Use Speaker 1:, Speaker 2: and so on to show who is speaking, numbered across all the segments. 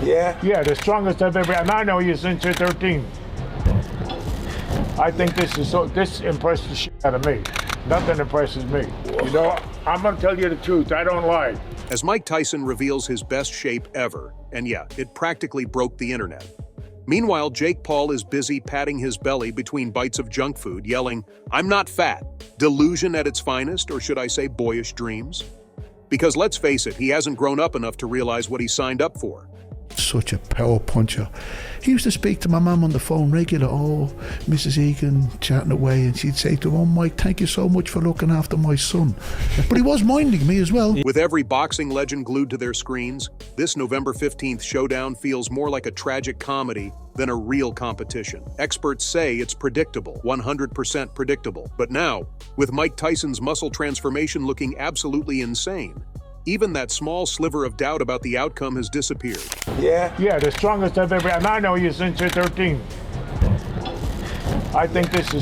Speaker 1: Yeah?
Speaker 2: Yeah, the strongest I've ever, and I know you since you're 13. I think this impressed the shit out of me. Nothing impresses me. You know, I'm gonna tell you the truth, I don't lie.
Speaker 3: As Mike Tyson reveals his best shape ever, and yeah, it practically broke the internet. Meanwhile, Jake Paul is busy patting his belly between bites of junk food, yelling, "I'm not fat." Delusion at its finest, or should I say boyish dreams? Because let's face it, he hasn't grown up enough to realize what he signed up for.
Speaker 4: Such a power puncher. He used to speak to my mum on the phone regular, oh, Mrs. Egan, chatting away, and she'd say to him, "Oh, Mike, thank you so much for looking after my son." But he was minding me as well.
Speaker 3: With every boxing legend glued to their screens, this November 15th showdown feels more like a tragic comedy than a real competition. Experts say it's predictable, 100% predictable. But now, with Mike Tyson's muscle transformation looking absolutely insane, even that small sliver of doubt about the outcome has disappeared.
Speaker 1: Yeah?
Speaker 2: Yeah, the strongest I've ever, and I know you since you're 13. I think this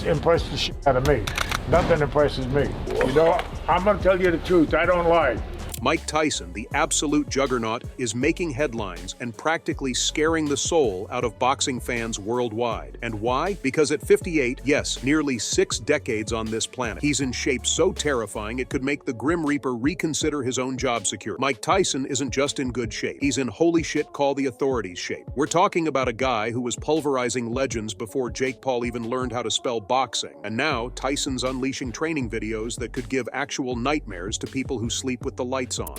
Speaker 2: impressed the shit out of me. Nothing impresses me. You know, I'm gonna tell you the truth, I don't lie.
Speaker 3: Mike Tyson, the absolute juggernaut, is making headlines and practically scaring the soul out of boxing fans worldwide. And why? Because at 58, yes, nearly 6 decades on this planet, he's in shape so terrifying it could make the Grim Reaper reconsider his own job security. Mike Tyson isn't just in good shape. He's in holy shit call the authorities shape. We're talking about a guy who was pulverizing legends before Jake Paul even learned how to spell boxing. And now, Tyson's unleashing training videos that could give actual nightmares to people who sleep with the lights on.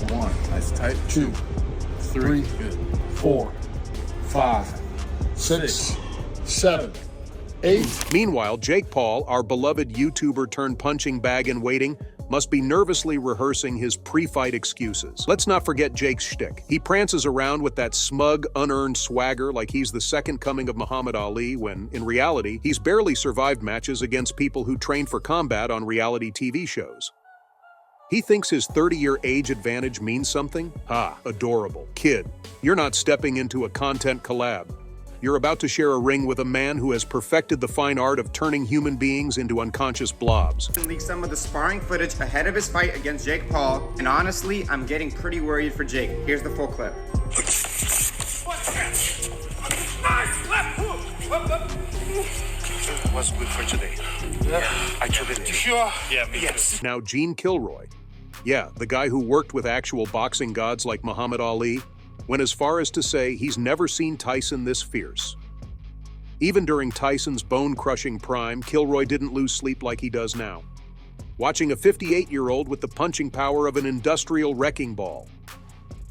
Speaker 5: One, nice tight. 2, 3, 4, 5, 6, 7, 8.
Speaker 3: Meanwhile, Jake Paul, our beloved YouTuber turned punching bag in waiting, must be nervously rehearsing his pre-fight excuses. Let's not forget Jake's shtick. He prances around with that smug, unearned swagger like he's the second coming of Muhammad Ali, when, in reality, he's barely survived matches against people who train for combat on reality TV shows. He thinks his 30-year age advantage means something? Ah, adorable. Kid, you're not stepping into a content collab. You're about to share a ring with a man who has perfected the fine art of turning human beings into unconscious blobs.
Speaker 6: Leaked some of the sparring footage ahead of his fight against Jake Paul, and honestly, I'm getting pretty worried for Jake. Here's the full clip.
Speaker 7: It was good for today. Yeah, I told it.
Speaker 5: Sure?
Speaker 7: Yeah, me
Speaker 5: Yes.
Speaker 3: Now, Gene Kilroy, yeah, the guy who worked with actual boxing gods like Muhammad Ali, went as far as to say he's never seen Tyson this fierce. Even during Tyson's bone-crushing prime, Kilroy didn't lose sleep like he does now, watching a 58-year-old with the punching power of an industrial wrecking ball.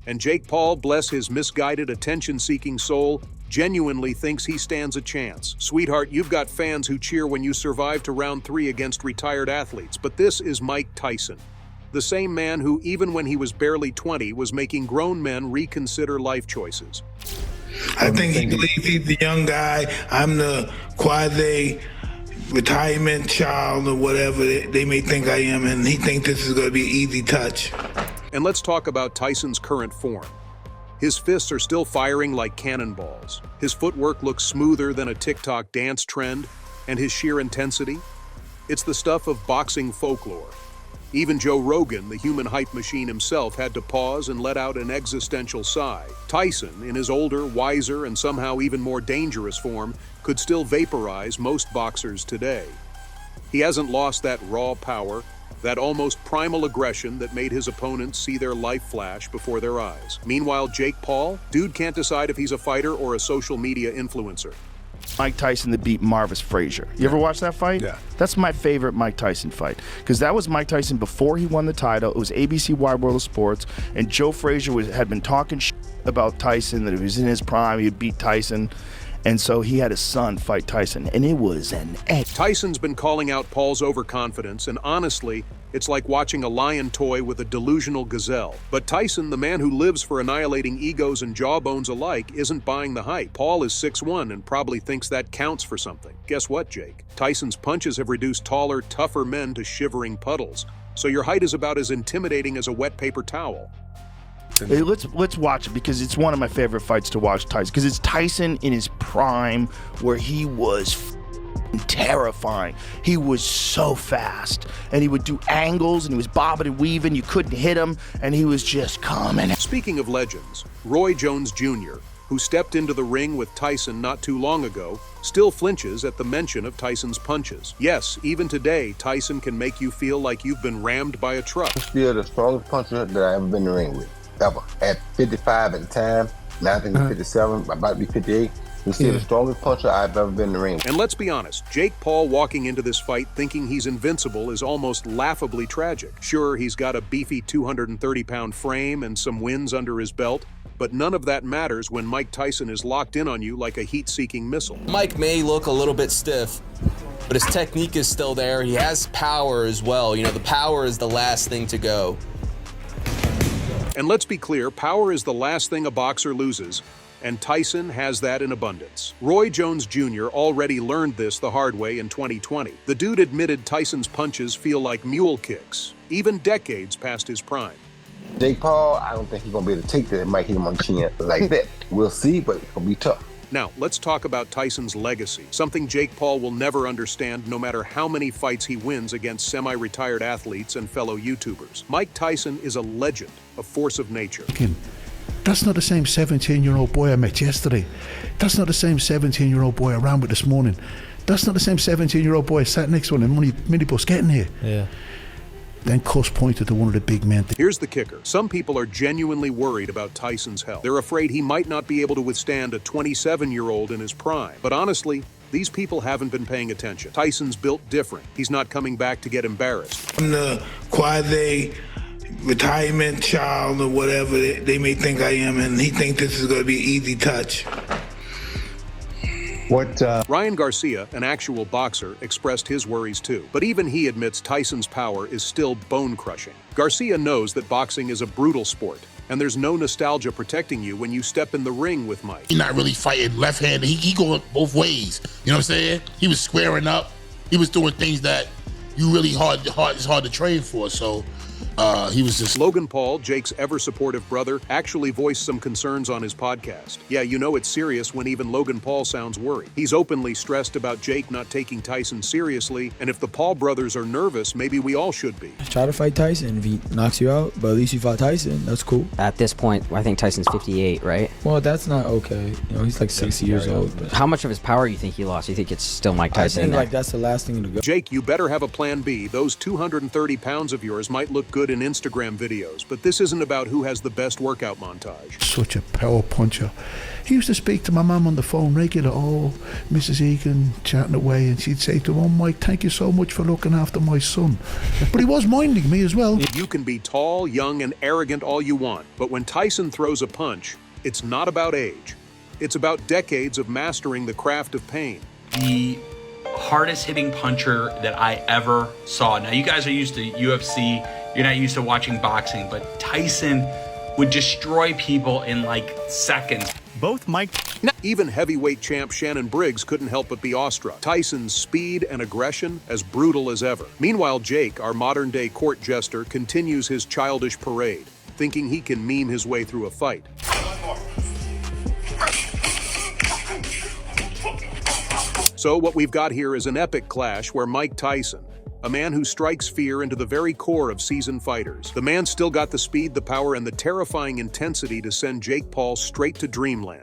Speaker 3: And Jake Paul, bless his misguided, attention-seeking soul, genuinely thinks he stands a chance. Sweetheart, you've got fans who cheer when you survive to round 3 against retired athletes, but this is Mike Tyson, the same man who, even when he was barely 20, was making grown men reconsider life choices.
Speaker 8: I think he believes he's the young guy. I'm the quasi-retirement child or whatever they may think I am, and he thinks this is going to be an easy touch.
Speaker 3: And let's talk about Tyson's current form. His fists are still firing like cannonballs. His footwork looks smoother than a TikTok dance trend, and his sheer intensity? It's the stuff of boxing folklore. Even Joe Rogan, the human hype machine himself, had to pause and let out an existential sigh. Tyson, in his older, wiser, and somehow even more dangerous form, could still vaporize most boxers today. He hasn't lost that raw power, that almost primal aggression that made his opponents see their life flash before their eyes. Meanwhile, Jake Paul, dude can't decide if he's a fighter or a social media influencer.
Speaker 9: Mike Tyson to beat Marvis Frazier. You ever watch that fight?
Speaker 5: Yeah.
Speaker 9: That's my favorite Mike Tyson fight, because that was Mike Tyson before he won the title. It was ABC Wide World of Sports, and Joe Frazier had been talking about Tyson, that if he was in his prime, he'd beat Tyson. And so he had his son fight Tyson, and it was an egg.
Speaker 3: Tyson's been calling out Paul's overconfidence, and honestly, it's like watching a lion toy with a delusional gazelle. But Tyson, the man who lives for annihilating egos and jawbones alike, isn't buying the hype. Paul is 6'1" and probably thinks that counts for something. Guess what, Jake? Tyson's punches have reduced taller, tougher men to shivering puddles. So your height is about as intimidating as a wet paper towel.
Speaker 9: Hey, let's watch it, because it's one of my favorite fights to watch Tyson, because it's Tyson in his prime, where he was terrifying. He was so fast, and he would do angles, and he was bobbing and weaving. You couldn't hit him, and he was just coming.
Speaker 3: Speaking of legends, Roy Jones Jr., who stepped into the ring with Tyson not too long ago, still flinches at the mention of Tyson's punches. Yes, even today, Tyson can make you feel like you've been rammed by a truck.
Speaker 1: Still the strongest puncher that I've ever been in the ring with, ever. At 55 at the time, now I think he's 57, about to be 58. He's still the strongest puncher I've ever been in the ring with.
Speaker 3: And let's be honest, Jake Paul walking into this fight thinking he's invincible is almost laughably tragic. Sure, he's got a beefy 230-pound frame and some wins under his belt, but none of that matters when Mike Tyson is locked in on you like a heat-seeking missile.
Speaker 10: Mike may look a little bit stiff, but his technique is still there. He has power as well. You know, the power is the last thing to go.
Speaker 3: And let's be clear, power is the last thing a boxer loses, and Tyson has that in abundance. Roy Jones Jr. already learned this the hard way in 2020. The dude admitted Tyson's punches feel like mule kicks, even decades past his prime.
Speaker 1: Jake Paul, I don't think he's going to be able to take that and might hit him on the chin like that. We'll see, but it's going to be tough.
Speaker 3: Now, let's talk about Tyson's legacy, something Jake Paul will never understand no matter how many fights he wins against semi-retired athletes and fellow YouTubers. Mike Tyson is a legend, a force of nature.
Speaker 4: That's not the same 17-year-old boy I met yesterday. That's not the same 17-year-old boy I ran with this morning. That's not the same 17-year-old boy I sat next to on the minibus getting here.
Speaker 11: Yeah.
Speaker 4: Then Cuss pointed to one of the big men.
Speaker 3: Here's the kicker. Some people are genuinely worried about Tyson's health. They're afraid he might not be able to withstand a 27-year-old in his prime. But honestly, these people haven't been paying attention. Tyson's built different. He's not coming back to get embarrassed.
Speaker 8: I'm the quasi-retirement child or whatever they may think I am, and he thinks this is going to be an easy touch.
Speaker 3: Ryan Garcia, an actual boxer, expressed his worries too. But even he admits Tyson's power is still bone-crushing. Garcia knows that boxing is a brutal sport, and there's no nostalgia protecting you when you step in the ring with Mike.
Speaker 5: He's not really fighting left-handed. He going both ways. You know what I'm saying? He was squaring up. He was doing things that you really it's hard to train for. So he was just...
Speaker 3: Logan Paul, Jake's ever-supportive brother, actually voiced some concerns on his podcast. Yeah, you know it's serious when even Logan Paul sounds worried. He's openly stressed about Jake not taking Tyson seriously, and if the Paul brothers are nervous, maybe we all should be.
Speaker 11: Try to fight Tyson. If he knocks you out, but at least you fought Tyson, that's cool.
Speaker 12: At this point, I think Tyson's 58, right?
Speaker 11: Well, that's not okay. You know, he's like 60 years old. But
Speaker 12: how much of his power you think he lost? You think it's still Mike Tyson?
Speaker 11: I think like that's the last thing to go.
Speaker 3: Jake, you better have a plan B. Those 230 pounds of yours might look good in Instagram videos, but this isn't about who has the best workout montage.
Speaker 4: Such a power puncher. He used to speak to my mum on the phone regular. Oh, Mrs. Egan, chatting away, and she'd say to him, "Oh, Mike, thank you so much for looking after my son." But he was minding me as well.
Speaker 3: You can be tall, young, and arrogant all you want, but when Tyson throws a punch, it's not about age. It's about decades of mastering the craft of pain.
Speaker 13: The hardest hitting puncher that I ever saw. Now, you guys are used to UFC. You're not used to watching boxing, but Tyson would destroy people in like seconds.
Speaker 3: Both Mike... Even heavyweight champ Shannon Briggs couldn't help but be awestruck. Tyson's speed and aggression as brutal as ever. Meanwhile, Jake, our modern-day court jester, continues his childish parade, thinking he can meme his way through a fight. So what we've got here is an epic clash where Mike Tyson, a man who strikes fear into the very core of seasoned fighters. The man still got the speed, the power, and the terrifying intensity to send Jake Paul straight to dreamland.